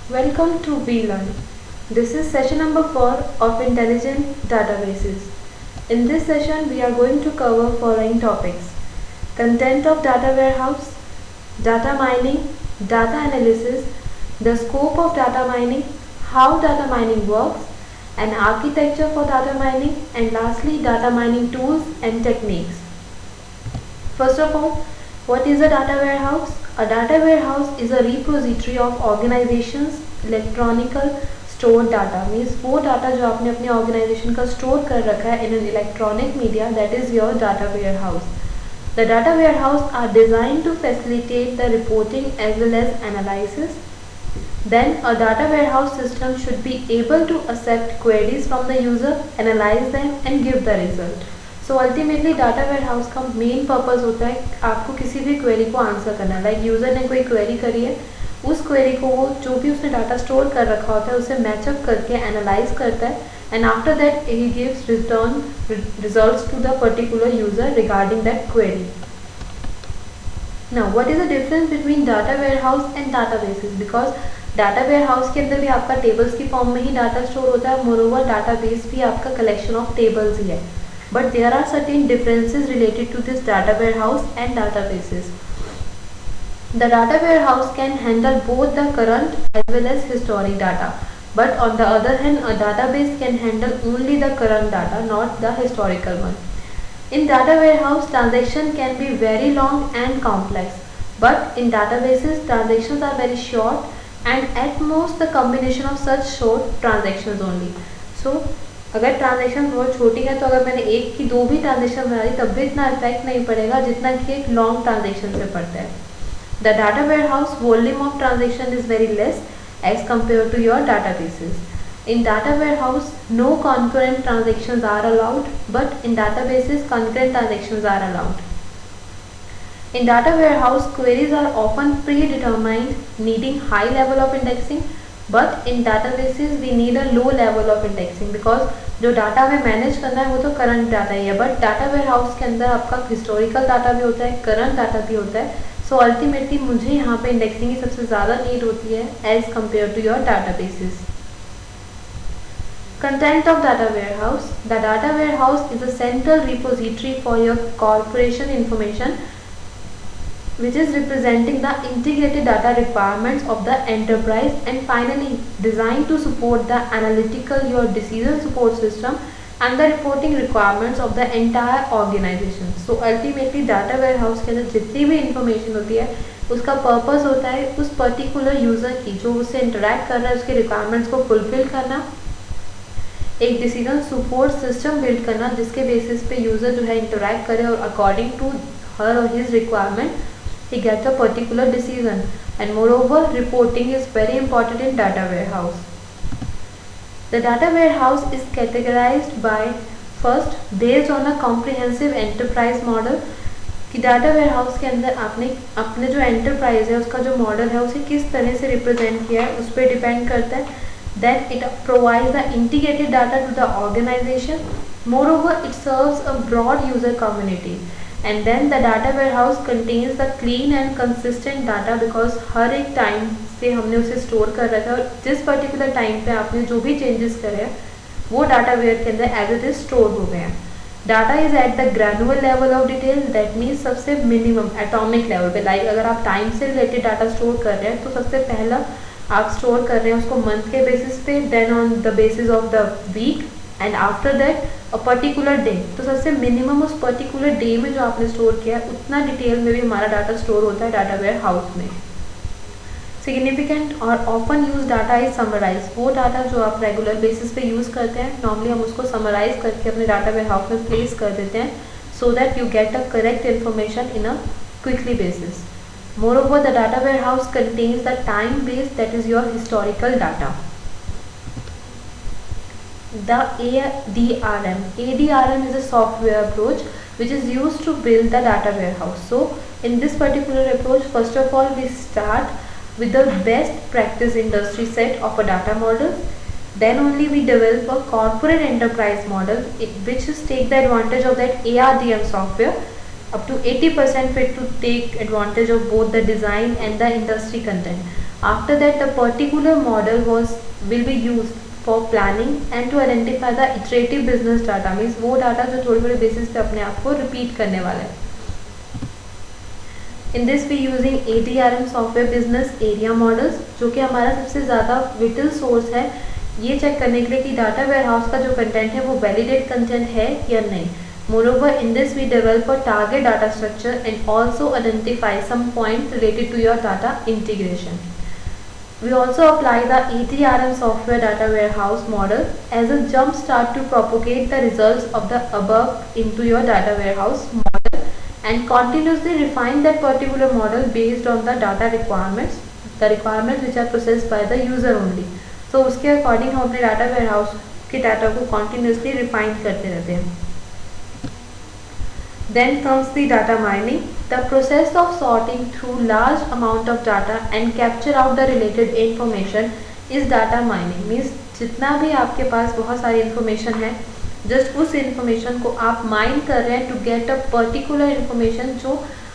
Welcome to VLearn. This is session number 4 of Intelligent Databases. In this session, we are going to cover following topics: content of data warehouse, data mining, data analysis, the scope of data mining, how data mining works, an architecture for data mining, and lastly, data mining tools and techniques. First of all, what is a data warehouse? A data warehouse is a repository of organizations electronical stored data. Means वो डाटा जो आपने अपने organisation का store कर रखा है in an electronic media, that is your data warehouse. The data warehouse are designed to facilitate the reporting as well as analysis. Then a data warehouse system should be able to accept queries from the user, analyze them and give the result. So ultimately data warehouse का main purpose होता है आपको किसी भी query को answer करना है. Like user ने कोई क्वेरी करी है, उस क्वेरी को वो जो भी उसने डाटा स्टोर कर रखा होता है उसे मैचअप करके एनालाइज करता है and after that he gives return results to the particular user regarding that query. Now what is the difference between data warehouse and databases? Because data warehouse के अंदर भी आपका tables की form में ही data store होता है, moreover database भी आपका कलेक्शन ऑफ टेबल्स ही है. But there are certain differences related to this data warehouse and databases. The data warehouse can handle both the current as well as historic data. But on the other hand, a database can handle only the current data, not the historical one. In data warehouse, transaction can be very long and complex. But in databases, transactions are very short and at most the combination of such short transactions only. So, अगर transaction बहुत छोटी है तो अगर मैंने एक की दो भी ट्रांजेक्शन बना दी तब भी इतना इफेक्ट नहीं पड़ेगा जितना कि एक लॉन्ग ट्रांजेक्शन से पड़ता है. The data warehouse volume of transaction is very less as compare to your databases. In data warehouse no concurrent transactions are allowed, but in databases concurrent transactions are allowed. In data warehouse, queries are often predetermined, needing high level of indexing. But in databases we need a low level of indexing because जो data हमें manage करना है वो तो current data ही है. But data warehouse के अंदर आपका हिस्टोरिकल डाटा भी होता है, करंट डाटा भी होता है. सो अल्टीमेटली मुझे यहाँ पे इंडेक्सिंग की सबसे ज़्यादा नीड होती है as compare to your databases. Content of data warehouse. The data warehouse is a central repository for your corporation information which is representing the integrated data requirements of the enterprise and finally designed to support the analytical your decision support system and the reporting requirements of the entire organization. So ultimately data warehouse के अंदर जितनी भी information होती है उसका purpose होता है उस पर्टिकुलर यूज़र की जो उससे इंटरेक्ट कर रहा है उसके रिक्वायरमेंट्स को फुलफिल करना, एक डिसीजन सपोर्ट सिस्टम बिल्ड करना जिसके बेसिस पे यूज़र जो है इंटरेक्ट करे और अकॉर्डिंग टू हर और his requirement he gets a particular decision. And moreover, reporting is very important in data warehouse. The data warehouse is categorized by first based on a comprehensive enterprise model कि data warehouse के अंदर आपने अपने जो enterprise है उसका जो model है उसे किस तरह से रिप्रेजेंट किया है उस पर डिपेंड करता है. Then it provides the integrated data to the organization. Moreover, it serves a broad user community. And then the data warehouse contains the clean and consistent data because हर एक टाइम से हमने उसे स्टोर कर रखा है और जिस पर्टिकुलर टाइम पे आपने जो भी चेंजेस करे हैं वो डाटा वेयर के अंदर एज इट इज स्टोर हो गए हैं. Data is at the granular level of detail, that means सबसे मिनिमम एटॉमिक लेवल पे. लाइक अगर आप टाइम से रिलेटेड डाटा स्टोर कर रहे हैं तो सबसे पहला आप स्टोर कर रहे हैं उसको मंथ के बेसिस पे, then on the basis of the week and after that a particular day. तो सबसे मिनिमम उस पर्टिकुलर डे में जो आपने स्टोर किया है उतना डिटेल में भी हमारा डाटा स्टोर होता है डाटा वेयर हाउस में. सिग्निफिकेंट और often use data is summarise. वो डाटा जो आप रेगुलर बेसिस पे यूज़ करते हैं नॉर्मली हम उसको समराइज करके अपने डाटा वेयर हाउस में प्लेस कर देते हैं so that you get a correct information in a quickly basis. Moreover, the data warehouse contains the time base that is your historical data. The ADRM. ADRM is a software approach which is used to build the data warehouse. So, in this particular approach, first of all, we start with the best practice industry set of a data model. Then only we develop a corporate enterprise model which is take the advantage of that ARDM software up to 80% fit to take advantage of both the design and the industry content. After that, the particular model will be used for planning and to identify the iterative business data, means वो डाटा जो थोड़े थोड़े basis पे अपने आप को repeat करने वाला है. In this we using ATRM software business area models, जो कि हमारा सबसे ज़्यादा विटल सोर्स है ये चेक करने के लिए कि डाटा वेयरहाउस का जो कंटेंट है वो वैलिडेट कंटेंट है या नहीं. Moreover, in this we develop a target data structure and also identify some points related to your data integration. We also apply the ATRM software data warehouse model as a jump start to propagate the results of the above into your data warehouse model and continuously refine that particular model based on the data requirements, the requirements which are processed by the user only. So उसके according हम अपने data warehouse के data को continuously refine करते रहते हैं. Then comes the data mining, the process of sorting through large amount of data and capture out the related information is data mining. Means जितना भी आपके पास बहुत सारी information है, जस्ट उस information को आप माइन कर रहे हैं to get a particular information जो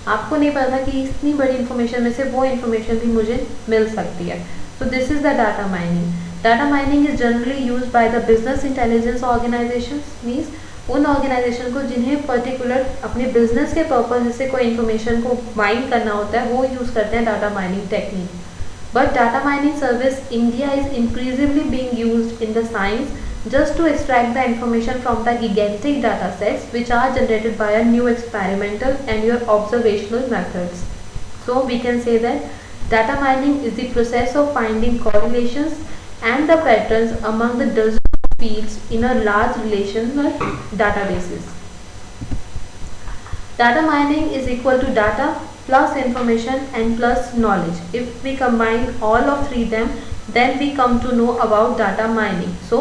आपको नहीं पता था कि इतनी बड़ी information में से वो information भी मुझे मिल सकती है. So this is the data mining. Data mining is generally used by the business intelligence organizations, means उन ऑर्गेनाइजेशन को जिन्हें पर्टिकुलर अपने बिजनेस के पर्पज से कोई इन्फॉर्मेशन को माइन करना होता है वो यूज़ करते हैं data mining technique. But data mining service India is increasingly being used in the science just to extract the information from the gigantic data sets which are generated by a new experimental and your observational methods. So we can say that data mining is the process of finding correlations and the patterns among the dozens fields in a large relational databases. Data mining is equal to data plus information and plus knowledge. If we combine all of three them, then we come to know about data mining. So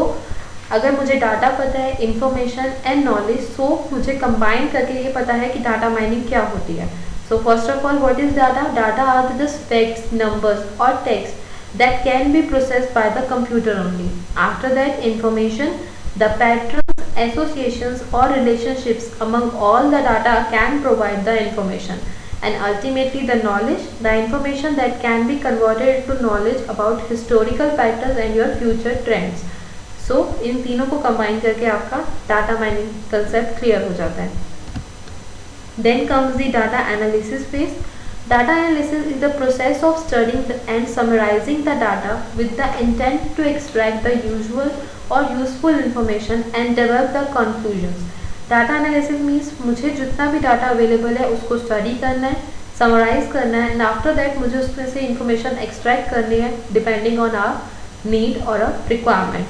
अगर मुझे data पता है, information and knowledge, सो मुझे combine करके ये पता है कि डाटा माइनिंग क्या होती है. So first of all what is data? Data are the facts, numbers और text that can be processed by the computer only. After that, information, the patterns, associations or relationships among all the data can provide the information, and ultimately the knowledge, the information that can be converted into knowledge about historical patterns and your future trends. So इन तीनों को combine करके आपका data mining concept clear हो जाता है. Then comes the data analysis phase. Data analysis is the process of studying and summarizing the data with the intent to extract the usual or useful information and develop the conclusions. Data analysis means मुझे जितना भी data available है उसको study करना है, summarise करना है, and after that मुझे उसमें से इंफॉर्मेशन एक्सट्रैक्ट करनी है डिपेंडिंग ऑन आवर नीड और a requirement.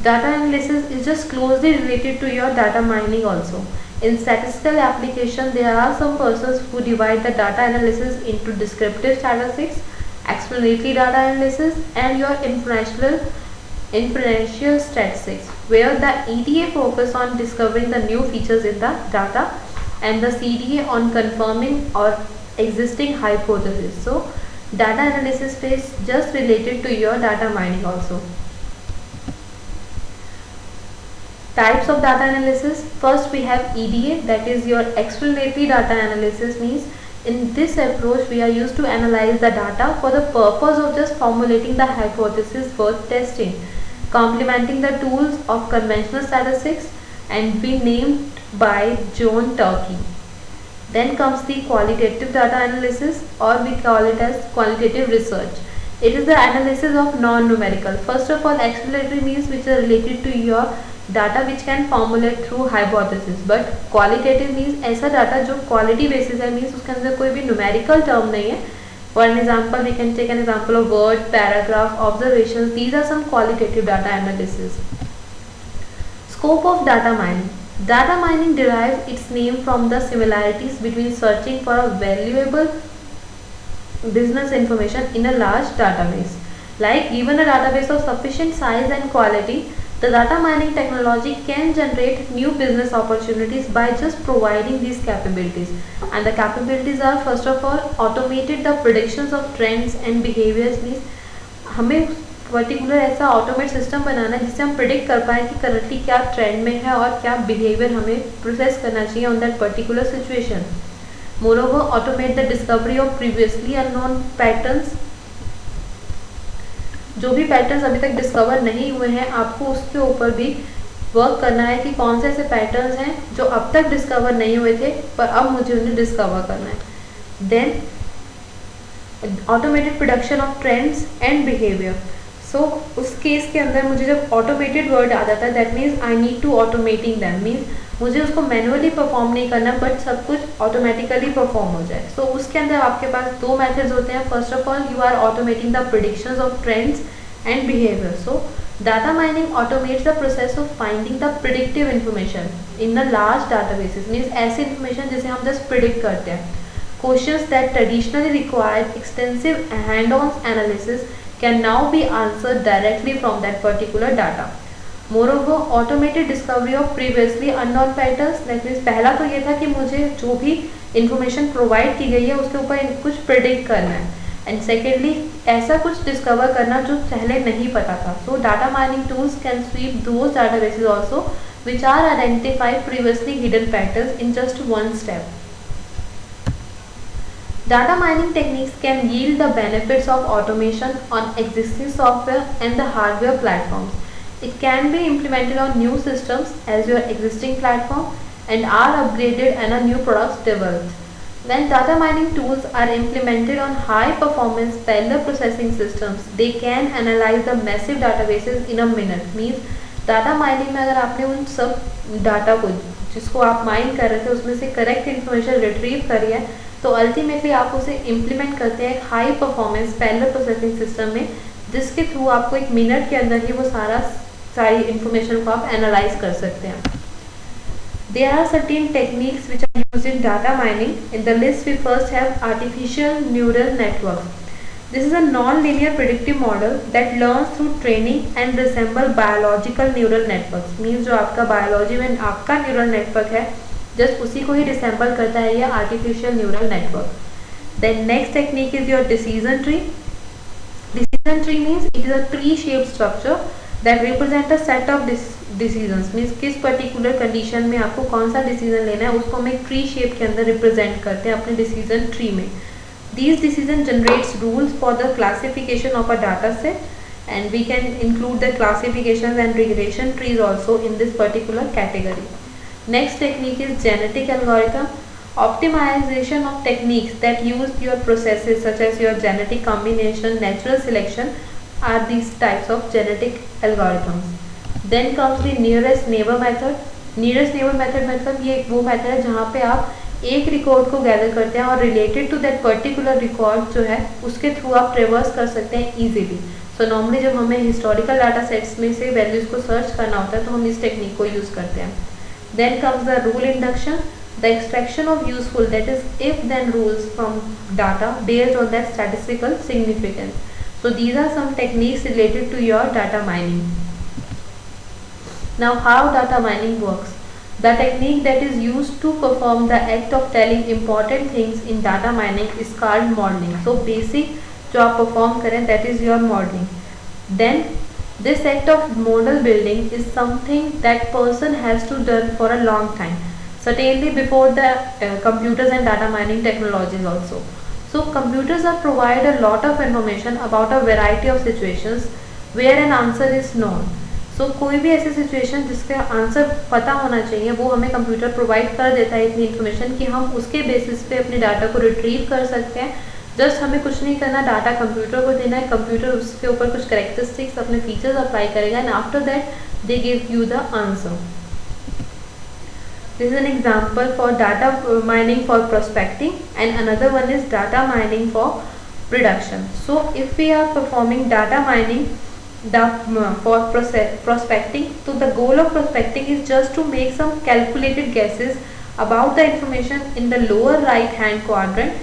Data analysis is just closely related to your data mining also. In statistical application, there are some persons who divide the data analysis into descriptive statistics, explanatory data analysis, and your inferential statistics, where the EDA focus on discovering the new features in the data, and the CDA on confirming or existing hypothesis. So, data analysis phase just related to your data mining also. Types of data analysis. First we have EDA, that is your explanatory data analysis. Means in this approach we are used to analyze the data for the purpose of just formulating the hypothesis worth testing, complementing the tools of conventional statistics, and be named by John Turkey. Then comes the qualitative data analysis, or we call it as qualitative research. It is the analysis of non-numerical. First of all, explanatory means which are related to your data which can formulate through hypothesis, but qualitative means ऐसा data जो quality basis है, means उसके अंदर कोई भी numerical term नहीं है. For an example we can take an example of word, paragraph, observation. These are some qualitative data analysis. Scope of data mining. Data mining derives its name from the similarities between searching for a valuable business information in a large database. Like given a database of sufficient size and quality, the data mining technology can generate new business opportunities by just providing these capabilities. And the capabilities are first of all automated the predictions of trends and behaviors. Means हमें particular ऐसा automate system बनाना है जिससे हम predict कर पाएँ कि currently क्या trend में है और क्या बिहेवियर हमें प्रोसेस करना चाहिए on that particular situation. Moreover automate the discovery of previously unknown patterns जो भी पैटर्न्स अभी तक डिस्कवर नहीं हुए हैं आपको उसके ऊपर भी वर्क करना है कि कौन से ऐसे पैटर्न्स हैं जो अब तक डिस्कवर नहीं हुए थे पर अब मुझे उन्हें डिस्कवर करना है। Then automated production of trends and behaviour. So उस केस के अंदर मुझे जब ऑटोमेटेड वर्ड आ जाता है that means I need to automating them, means मुझे उसको मैनुअली परफॉर्म नहीं करना बट सब कुछ ऑटोमेटिकली परफॉर्म हो जाए। सो उसके अंदर आपके पास दो मेथड्स होते हैं। First of all you are automating the predictions of trends and behaviour. So data mining automates the process of finding the predictive information in the large databases, means ऐसी information जिसे हम जस्ट प्रिडिक्ट करते हैं। Questions that traditionally required extensive hand-on analysis can now be answered directly from that particular data. Moreover, automated discovery of previously unknown patterns, that means पहला तो ये था कि मुझे जो भी information provide की गई है उसके ऊपर कुछ predict करना है, and secondly ऐसा कुछ discover करना जो पहले नहीं पता था. So data mining tools can sweep those databases also which are identified previously hidden patterns in just one step. Data mining techniques can yield the benefits of automation on existing software and the hardware platforms. It can be implemented on new systems as your existing platform and are upgraded and a new products developed. When data mining tools are implemented on high performance parallel processing systems, they can analyze the massive databases in a minute. Means data mining में अगर आपने उन सब data को जिसको आप mine कर रहे थे उसमें से करेक्ट इन्फॉर्मेशन रिट्रीव करी है तो अल्टीमेटली आप उसे इम्प्लीमेंट करते हैं एक high performance parallel processing system में जिसके थ्रू आपको एक मिनट के अंदर ही वो सारी इन्फॉर्मेशन को आप एनालाइज कर सकते हैं। There are certain techniques which are used in data mining. In the list we first have artificial neural networks. This is a non-linear predictive model that learns through training and resemble biological neural networks. Means जो आपका biology में आपका neural network है just उसी को ही resemble करता है यह artificial neural network. Then next technique is your decision tree. Decision tree means it is a tree shaped structure that represent a set of decisions, means किस particular condition में आपको कौन सा डिसीजन लेना है उसको हम एक ट्री शेप के अंदर रिप्रेजेंट करते हैं अपने डिसीजन ट्री में। These decision generates rules for the classification of a data set, and we can include the classifications and regression trees also in this particular category. Next technique is genetic algorithm. Optimization of techniques that use your processes such as your genetic combination, natural selection are these types of genetic algorithms. Then comes the nearest neighbor method. Nearest neighbor method मतलब ये वो method है जहाँ पे आप एक record को gather करते हैं और related to that particular record जो है उसके थ्रू आप ट्रेवर्स कर सकते हैं इजीली। सो नॉर्मली जब हमें हिस्टोरिकल डाटा सेट्स में से वैल्यूज को सर्च करना होता है तो हम इस टेक्निक को यूज़ करते हैं। Then comes the rule induction, the extraction of useful that is if then rules from data based on that statistical significance. So these are some techniques related to your data mining. Now how data mining works. The technique that is used to perform the act of telling important things in data mining is called modeling. So basic जो आप perform करें that is your modeling. Then this act of model building is something that person has to done for a long time, certainly before the computers and data mining technologies also. So computers are provide a lot of information about a variety of situations where an answer is known. सो कोई भी ऐसी situation जिसका answer पता होना चाहिए वो हमें computer provide कर देता है इतनी इन्फॉर्मेशन कि हम उसके बेसिस पे अपने डाटा को रिट्रीव कर सकते हैं। जस्ट हमें कुछ नहीं करना, डाटा कंप्यूटर को देना है, कंप्यूटर उसके ऊपर कुछ करेक्टरिस्टिक्स अपने फीचर्स अप्लाई करेगा and after that they give you the answer. This is an example for data mining for prospecting and another one is data mining for production. So if we are performing data mining for prospecting, so the goal of prospecting is just to make some calculated guesses about the information in the lower right hand quadrant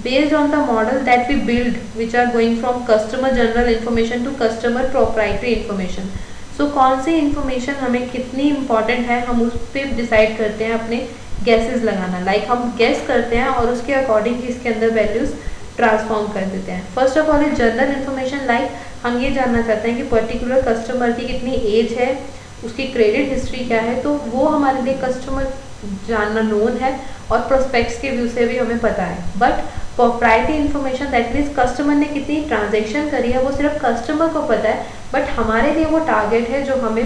based on the model that we build, which are going from customer general information to customer proprietary information. So कौन सी information हमें कितनी important है हम उस पर decide करते हैं अपने guesses लगाना। like हम guess करते हैं और उसके अकॉर्डिंग इसके अंदर values ट्रांसफॉर्म कर देते हैं। First of all general information like हम ये जानना चाहते हैं कि पर्टिकुलर कस्टमर की कितनी एज है, उसकी क्रेडिट हिस्ट्री क्या है, तो वो हमारे लिए कस्टमर जानना नोन है और प्रोस्पेक्ट्स के व्यू से भी हमें पता है। But proprietary information, that means customer ने कितनी ट्रांजेक्शन करी है वो सिर्फ कस्टमर को पता है, बट हमारे लिए वो टारगेट है जो हमें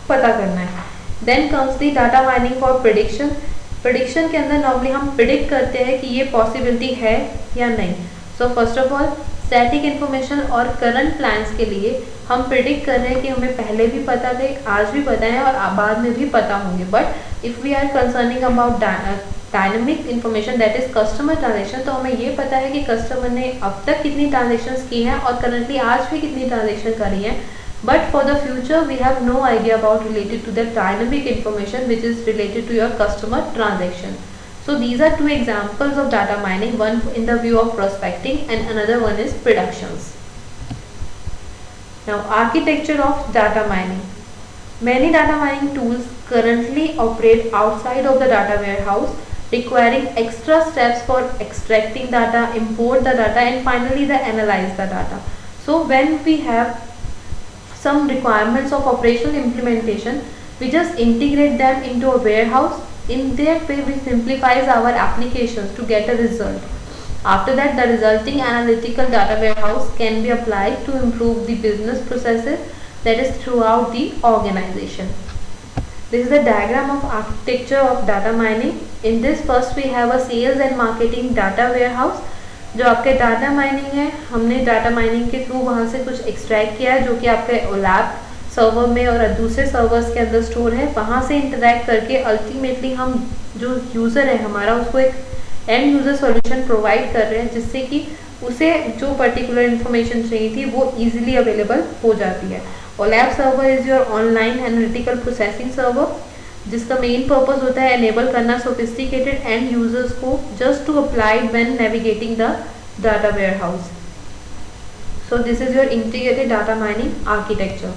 पता करना है. Then comes the data mining for prediction. Prediction के अंदर नॉर्मली हम प्रिडिक्ट करते हैं कि ये पॉसिबिलिटी है या नहीं. सो first of all static information और करंट प्लान्स के लिए हम प्रिडिक्ट कर रहे हैं कि हमें पहले भी पता थे, आज भी पता है और बाद में भी पता होंगे. But if we are concerning about dynamic information that is customer transaction, तो हमें ये पता है कि कस्टमर ने अब तक कितनी ट्रांजेक्शन्स की हैं और करंटली आज भी कितनी ट्रांजेक्शन करी हैं. But for the future, we have no idea about related to the dynamic information which is related to your customer transaction. So these are two examples of data mining, one in the view of prospecting and another one is predictions. Now, architecture of data mining. Many data mining tools currently operate outside of the data warehouse, requiring extra steps for extracting data, import the data and finally the analyze the data. So when we have some requirements of operational implementation, we just integrate them into a warehouse. In that way, we simplifies our applications to get a result. After that, the resulting analytical data warehouse can be applied to improve the business processes, that is throughout the organization. This is the diagram of architecture of data mining. In this, first we have a sales and marketing data warehouse. जो आपके data mining है, हमने data mining के through वहाँ से कुछ extract किया है जो कि आपके ओलैप सर्वर में और दूसरे सर्वर्स के अंदर स्टोर है. वहाँ से इंटरैक्ट करके अल्टीमेटली हम जो यूज़र है हमारा उसको एक एंड यूज़र सॉल्यूशन प्रोवाइड कर रहे हैं जिससे कि उसे जो पर्टिकुलर इन्फॉर्मेशन चाहिए थी वो ईजिली अवेलेबल हो जाती है. OLAP server is your online analytical processing server जिसका मेन पर्पस होता है एनेबल करना सोफिस्टिकेटेड एंड यूजर्स को just to apply when navigating the data warehouse. So this is your integrated data mining architecture.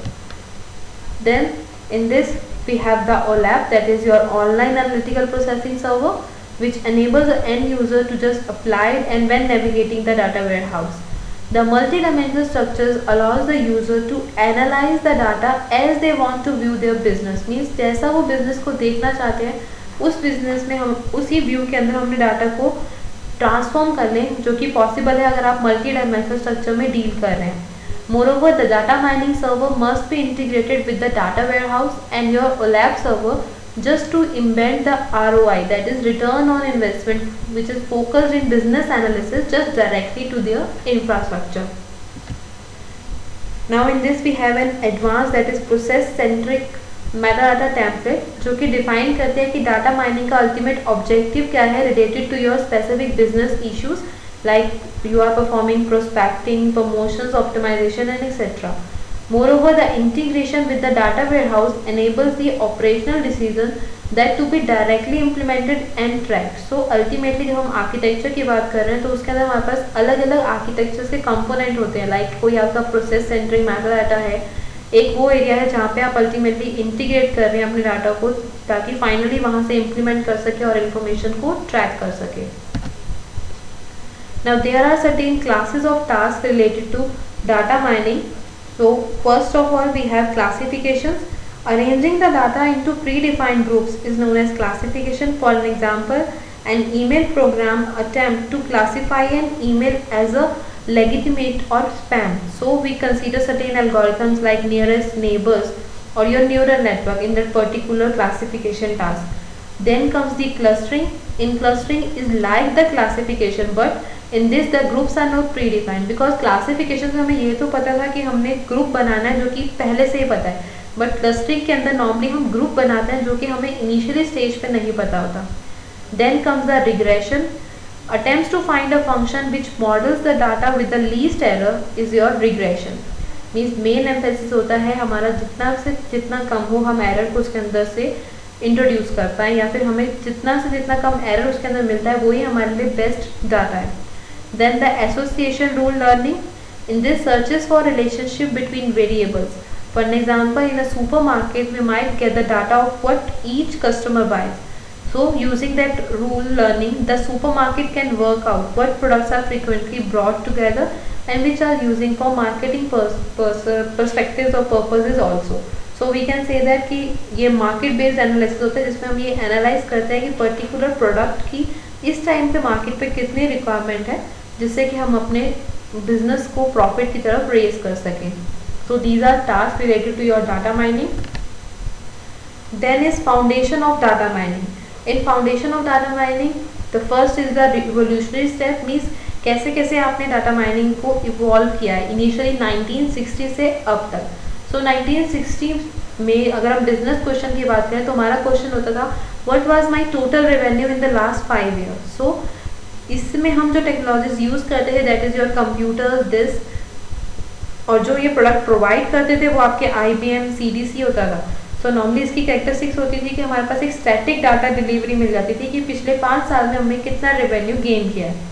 Then in this we have the OLAP, that is your online analytical processing server, which enables the end user to just apply it and when navigating the data warehouse. The multi-dimensional structures allows the user to analyze the data as they want to view their business. Means जैसा वो business को देखना चाहते हैं उस business में हम उसी व्यू के अंदर हमने डाटा को ट्रांसफॉर्म कर लें, जो कि पॉसिबल है अगर आप मल्टी डायमेंशनल स्ट्रक्चर में डील कर रहे हैं. Moreover, the data mining server must be integrated with the data warehouse and your OLAP server just to embed the ROI, that is return on investment, which is focused in business analysis just directly to their infrastructure. Now in this we have an advanced, that is process centric metadata template जो कि define करते हैं कि data mining का ultimate objective क्या है related to your specific business issues, like you are performing prospecting, promotions, optimization and etc. Moreover, the integration with the data warehouse enables the operational decision that to be directly implemented and tracked. So ultimately जब हम architecture की बात कर रहे हैं तो उसके अंदर हमारे पास अलग अलग आर्किटेक्चर के कंपोनेंट होते हैं. लाइक कोई आपका प्रोसेस सेंट्रिक मेटाडाटा है, एक वो एरिया है जहाँ पे आप अल्टीमेटली इंटीग्रेट कर रहे हैं अपने डाटा को ताकि फाइनली वहाँ से इम्प्लीमेंट कर सके और इन्फॉर्मेशन को ट्रैक कर सके. Now there are certain classes of tasks related to data mining. So first of all we have classifications. Arranging the data into predefined groups is known as classification. For an example, an email program attempt to classify an email as a legitimate or spam. So we consider certain algorithms like nearest neighbors or your neural network in that particular classification task. Then comes the clustering. In clustering is like the classification, but in this the groups are not predefined because classification में हमें ये तो पता था कि हमने group बनाना है जो कि पहले से ही पता है, बट क्लस्टरिंग के अंदर नॉर्मली हम ग्रुप बनाते हैं जो कि हमें इनिशियली स्टेज पे नहीं पता होता. Then comes the regression. Attempts to find a function which models the data with the least error is your regression. Means main emphasis होता है हमारा जितना से जितना कम हो हम एरर को उसके अंदर से इंट्रोड्यूस कर पाएँ या फिर हमें जितना से जितना कम एरर उसके अंदर मिलता है वही हमारे लिए बेस्ट डाटा है. Then the association rule learning. In this searches for relationship between variables. For an example, in a supermarket we might get the data of what each customer buys. So using that rule learning, the supermarket can work out what products are frequently brought together and which are using for marketing perspectives or purposes also. So we can say that कि ये market based analysis होता है जिसमें हम ये analyze करते हैं कि particular product की इस टाइम पे मार्केट पे कितनी रिक्वायरमेंट है जिससे कि हम अपने बिजनेस को प्रॉफिट की तरफ रेज कर सकें. So these are tasks related to your data mining. Then is foundation of data mining. In foundation of data mining, the first is the revolutionary step, means कैसे कैसे आपने डाटा माइनिंग को evolve किया है initially 1960 से अब तक. सो 1960 में अगर हम बिजनेस क्वेश्चन की बात करें तो हमारा क्वेश्चन होता था what was my total revenue in the last 5 years. So इसमें हम जो टेक्नोलॉजीज यूज करते थे that is your computer disk, और जो ये प्रोडक्ट प्रोवाइड करते थे वो आपके IBM CDC होता था. सो नॉर्मली इसकी कैरेक्टरिस्टिक्स होती थी कि हमारे पास एक स्टैटिक डाटा डिलीवरी मिल जाती थी कि पिछले 5 साल में हमने कितना रेवेन्यू गेन किया है.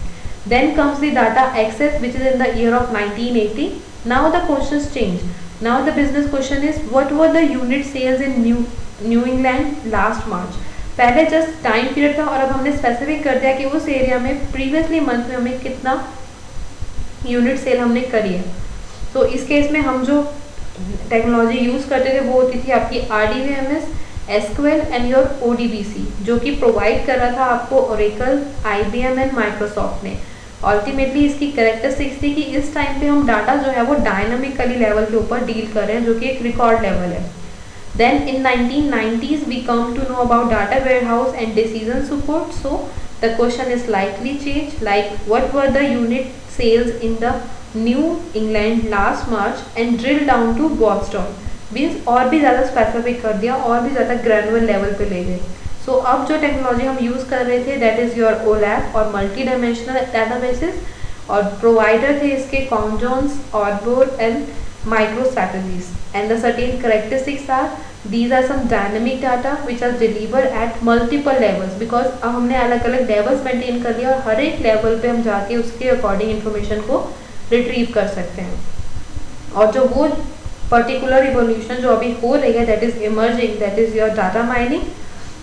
Then comes the data access which is in the year of 1980. Now the question change. Now the business question is what were the unit sales in New England last March. पहले just time period था और अब हमने specific कर दिया कि उस area में प्रीवियसली मंथ में हमें कितना यूनिट सेल हमने करी है. तो इस केस में हम जो टेक्नोलॉजी यूज़ करते थे वो होती थी आपकी RDBMS, SQL and your ODBC, जो कि प्रोवाइड कर रहा था आपको Oracle, IBM एंड माइक्रोसॉफ्ट ने. अल्टीमेटली इसकी कैरेक्टरिस्टिक्स थी कि इस टाइम पे हम डाटा जो है वो डायनामिकली लेवल के ऊपर डील कर रहे हैं, जो कि एक रिकॉर्ड लेवल है. Then in 1990s we come to know about data warehouse and decision support. So the question is slightly change, like what were the unit sales in the New England last March and drill down to Boston. Means और भी ज़्यादा specific कर दिया, और भी ज़्यादा ग्रैनुअल level पे ले गए. सो अब जो टेक्नोलॉजी हम यूज़ कर रहे थे दैट इज़ योर OLAP और मल्टी डायमेंशनल डाटाबेसेस, और प्रोवाइडर थे इसके कॉमजॉन्स, ऑर्डबोर्ड and MicroStrategies. And the certain characteristics are these are some dynamic data which are delivered at multiple levels, because अब हमने अलग अलग लेवल्स मेंटेन कर लिया और हर एक लेवल पे हम जाके उसके अकॉर्डिंग इन्फॉर्मेशन को रिट्रीव कर सकते हैं. और जो वो पर्टिकुलर इवोल्यूशन जो अभी हो रही है that is emerging, that is your data mining.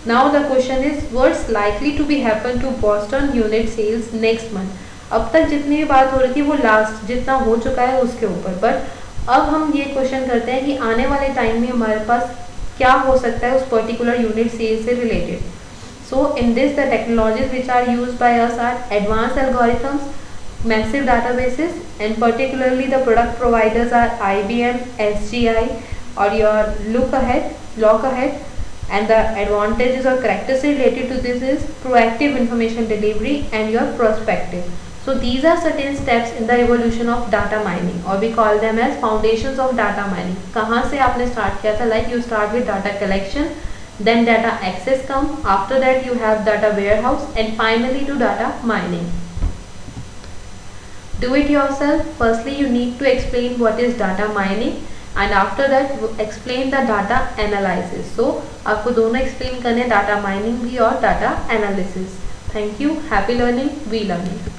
Now the question is what's likely to be happen to Boston unit sales next month. अब तक जितनी भी बात हो रही थी वो लास्ट जितना हो चुका है उसके ऊपर, बट अब हम ये क्वेश्चन करते हैं कि आने वाले टाइम में हमारे पास क्या हो सकता है उस पर्टिकुलर यूनिट सेल से related. So in this the technologies which are use by us are advance algorithms, massive databases, and particularly the product providers are IBM, SGI or your look ahead, and the advantages or characteristics related to this is proactive information delivery and your prospective. So these are certain steps in the evolution of data mining, or we call them as foundations of data mining. कहाँ से आपने start किया था? Like you start with data collection, then data access come, after that you have data warehouse, and finally to data mining. Do it yourself. Firstly you need to explain what is data mining, and after that explain the data analysis. So आपको दोनों explain करने, data mining भी और data analysis. Thank you. Happy learning. We learning.